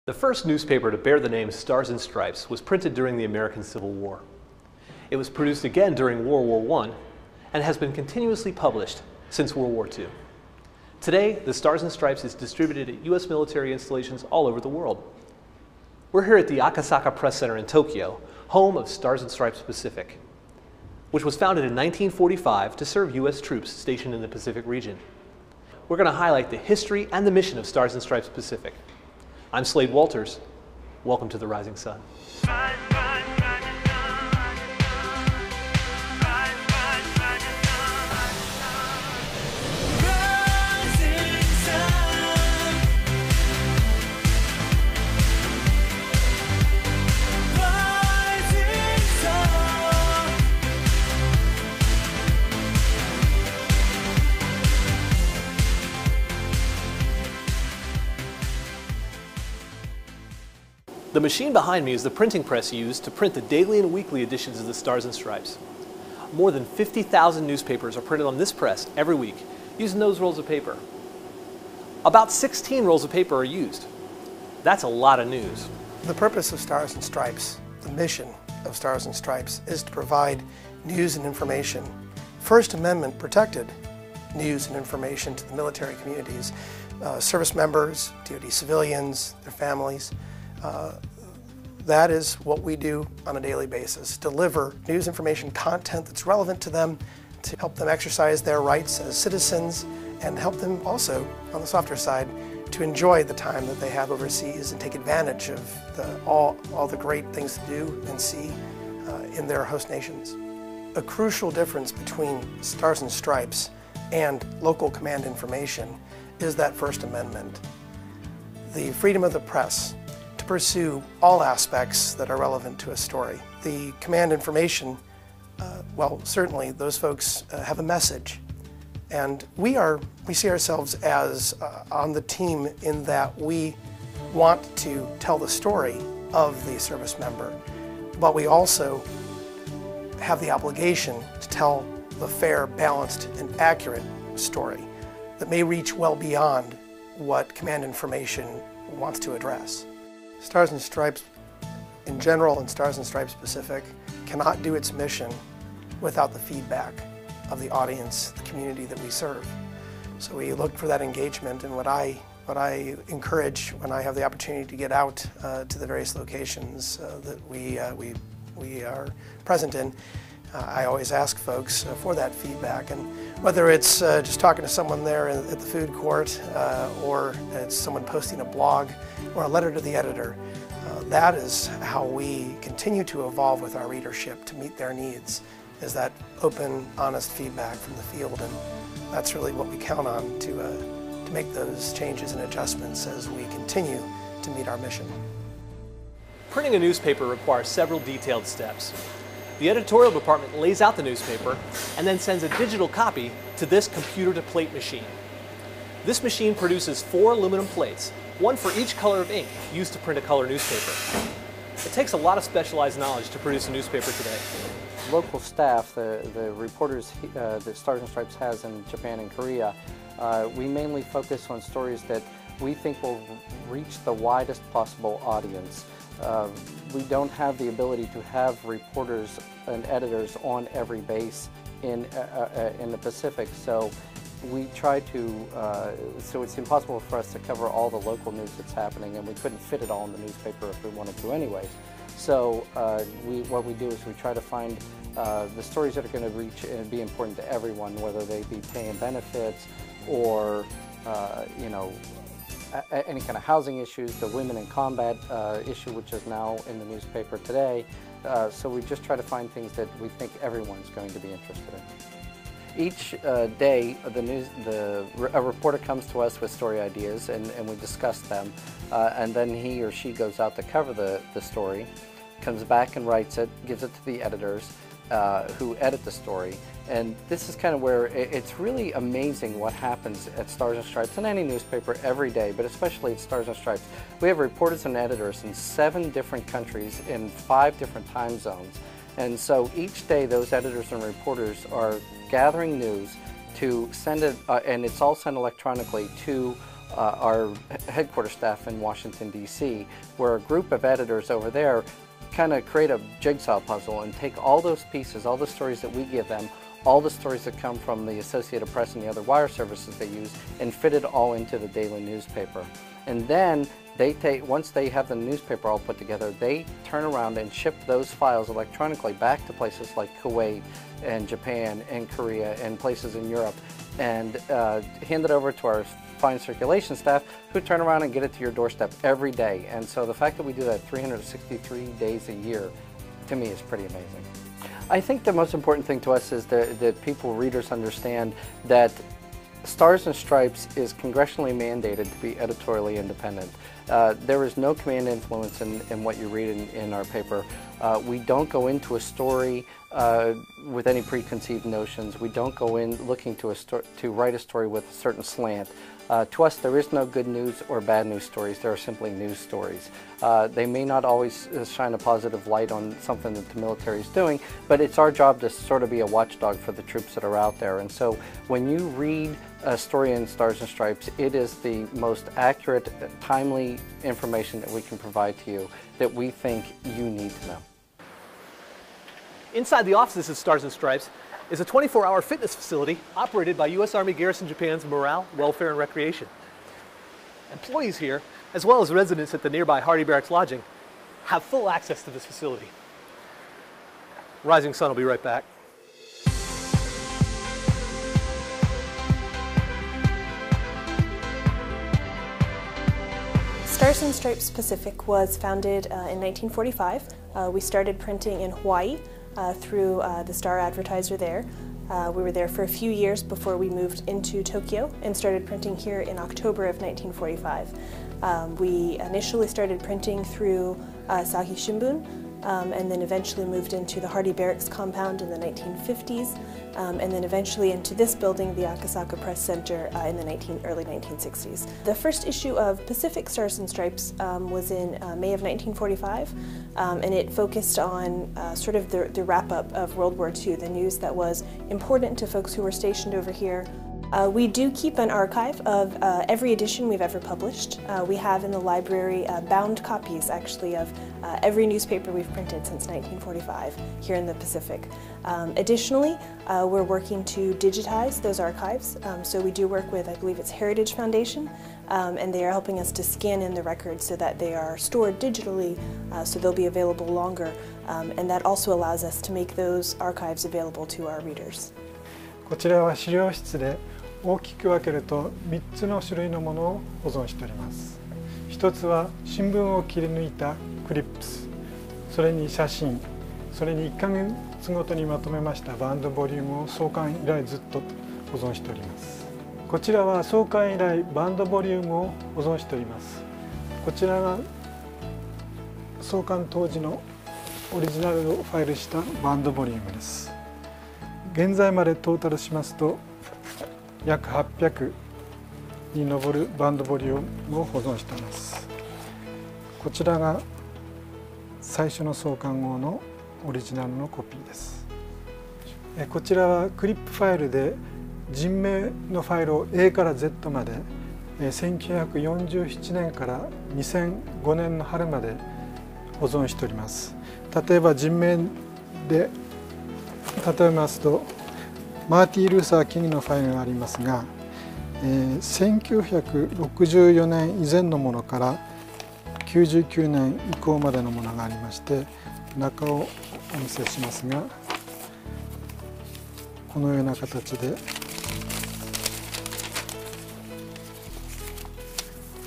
The first newspaper to bear the name Stars and Stripes was printed during the American Civil War. It was produced again during World War I and has been continuously published since World War II. Today, the Stars and Stripes is distributed at U.S. military installations all over the world. We're here at the Akasaka Press Center in Tokyo, home of Stars and Stripes Pacific, which was founded in 1945 to serve U.S. troops stationed in the Pacific region. We're going to highlight the history and the mission of Stars and Stripes Pacific. I'm Slade Walters. Welcome to the Rising Sun. The machine behind me is the printing press used to print the daily and weekly editions of the Stars and Stripes. More than 50,000 newspapers are printed on this press every week using those rolls of paper. About 16 rolls of paper are used. That's a lot of news. The purpose of Stars and Stripes, the mission of Stars and Stripes, is to provide news and information, First Amendment protected news and information to the military communities, service members, DoD civilians, their families. That is what we do on a daily basis, deliver news, information, content that's relevant to them to help them exercise their rights as citizens and help them also, on the softer side, to enjoy the time that they have overseas and take advantage of all the great things to do and see in their host nations. A crucial difference between Stars and Stripes and local command information is that First Amendment. The freedom of the press to pursue all aspects that are relevant to a story. The command information, well, certainly those folks have a message. And we see ourselves as on the team in that we want to tell the story of the service member, but we also have the obligation to tell the fair, balanced, and accurate story that may reach well beyond what command information wants to address. Stars and Stripes in general and Stars and Stripes Pacific cannot do its mission without the feedback of the audience, the community that we serve. So we look for that engagement, and what I encourage when I have the opportunity to get out to the various locations that we are present in, I always ask folks for that feedback, and whether it's just talking to someone there at the food court or it's someone posting a blog or a letter to the editor, that is how we continue to evolve with our readership to meet their needs, is that open, honest feedback from the field, and that's really what we count on to make those changes and adjustments as we continue to meet our mission. Printing a newspaper requires several detailed steps. The editorial department lays out the newspaper and then sends a digital copy to this computer-to-plate machine. This machine produces 4 aluminum plates, one for each color of ink used to print a color newspaper. It takes a lot of specialized knowledge to produce a newspaper today. Local staff, the reporters that Stars and Stripes has in Japan and Korea, we mainly focus on stories that we think will reach the widest possible audience. We don't have the ability to have reporters and editors on every base in the Pacific, so we try to, so it's impossible for us to cover all the local news that's happening, and we couldn't fit it all in the newspaper if we wanted to anyways. So what we do is we try to find the stories that are going to reach and be important to everyone, whether they be pay and benefits or, you know, any kind of housing issues, the women in combat issue, which is now in the newspaper today. So we just try to find things that we think everyone's going to be interested in. Each day, a reporter comes to us with story ideas, and we discuss them, and then he or she goes out to cover the story, comes back and writes it, gives it to the editors who edit the story. And this is kind of where it's really amazing what happens at Stars and Stripes, in any newspaper every day, but especially at Stars and Stripes. We have reporters and editors in 7 different countries in 5 different time zones. And so each day those editors and reporters are gathering news to send it, and it's all sent electronically to our headquarters staff in Washington, D.C., where a group of editors over there kind of create a jigsaw puzzle and take all those pieces, all the stories that we give them, all the stories that come from the Associated Press and the other wire services they use, and fit it all into the daily newspaper. And then once they have the newspaper all put together, they turn around and ship those files electronically back to places like Kuwait and Japan and Korea and places in Europe, and hand it over to our fine circulation staff, who turn around and get it to your doorstep every day. And so the fact that we do that 363 days a year, to me, is pretty amazing. I think the most important thing to us is that people, readers, understand that Stars and Stripes is congressionally mandated to be editorially independent. There is no command influence in what you read in our paper. We don't go into a story with any preconceived notions. We don't go in looking to write a story with a certain slant. To us, there is no good news or bad news stories. There are simply news stories. They may not always shine a positive light on something that the military is doing, but it's our job to sort of be a watchdog for the troops that are out there. And so when you read a story in Stars and Stripes, it is the most accurate, timely information that we can provide to you that we think you need to know. Inside the offices of Stars and Stripes is a 24-hour fitness facility operated by U.S. Army Garrison Japan's Morale, Welfare, and Recreation. Employees here, as well as residents at the nearby Hardy Barracks lodging, have full access to this facility. Rising Sun will be right back. Stars and Stripes Pacific was founded in 1945. We started printing in Hawaii through the Star Advertiser there. We were there for a few years before we moved into Tokyo and started printing here in October of 1945. We initially started printing through Asahi Shimbun, and then eventually moved into the Hardy Barracks compound in the 1950s, and then eventually into this building, the Akasaka Press Center, in the early 1960s. The first issue of Pacific Stars and Stripes was in May of 1945, and it focused on sort of the wrap-up of World War II, the news that was important to folks who were stationed over here. We do keep an archive of every edition we've ever published. We have in the library bound copies, actually, of every newspaper we've printed since 1945 here in the Pacific. Additionally, we're working to digitize those archives. So we do work with, I believe it's Heritage Foundation, and they are helping us to scan in the records so that they are stored digitally, so they'll be available longer. And that also allows us to make those archives available to our readers. こちらは資料室で大きく分けると3つの種類のものを保存しております。一つは新聞を切り抜いたクリップス、それに写真、それに1ヶ月ごとにまとめましたバンドボリュームを創刊以来ずっと保存しております。こちらは創刊以来バンドボリュームを保存しております。こちらが創刊当時のオリジナルをファイルしたバンドボリュームです。現在までトータルしますと約800に上るバンドボリュームを保存しています。こちらが最初の創刊号のオリジナルのコピーです。こちらはクリップファイルで人名のファイルを A から Z まで1947年から2005年の春まで保存しております。例えば人名で例えますとマーティー・ルーサー・キングのファイルがありますが、1964年以前のものから99年以降までのものがありまして、中をお見せしますが、このような形で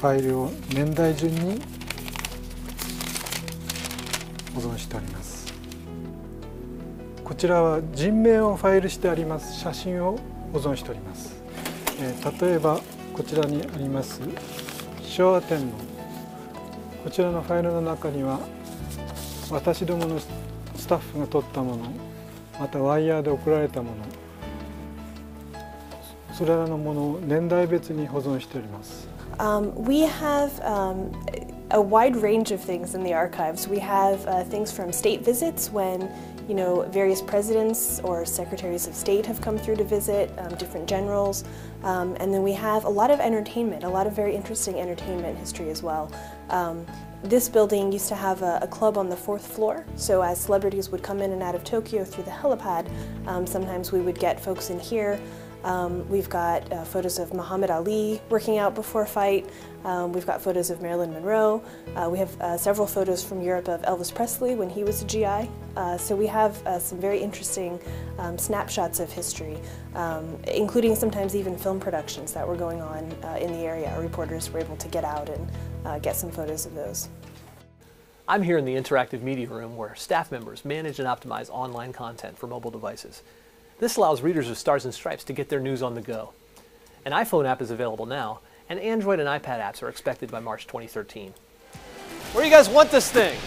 ファイルを年代順に保存しております。こちらは人名をファイルしてあります写真を保存しております。例えばこちらにあります昭和天皇、こちらのファイルの中には私どものスタッフが撮ったもの、またワイヤーで送られたもの、それらのものを年代別に保存しております。We have a wide range of things in the archives. We have things from state visits when You know, various presidents or secretaries of state have come through to visit, different generals, and then we have a lot of entertainment, a lot of very interesting entertainment history as well. This building used to have a club on the 4th floor, so as celebrities would come in and out of Tokyo through the helipad, sometimes we would get folks in here. We've got photos of Muhammad Ali working out before a fight. We've got photos of Marilyn Monroe. We have several photos from Europe of Elvis Presley when he was a GI. So we have some very interesting snapshots of history, including sometimes even film productions that were going on in the area. Our reporters were able to get out and get some photos of those. I'm here in the interactive media room where staff members manage and optimize online content for mobile devices. This allows readers of Stars and Stripes to get their news on the go. An iPhone app is available now, and Android and iPad apps are expected by March 2013. Where do you guys want this thing?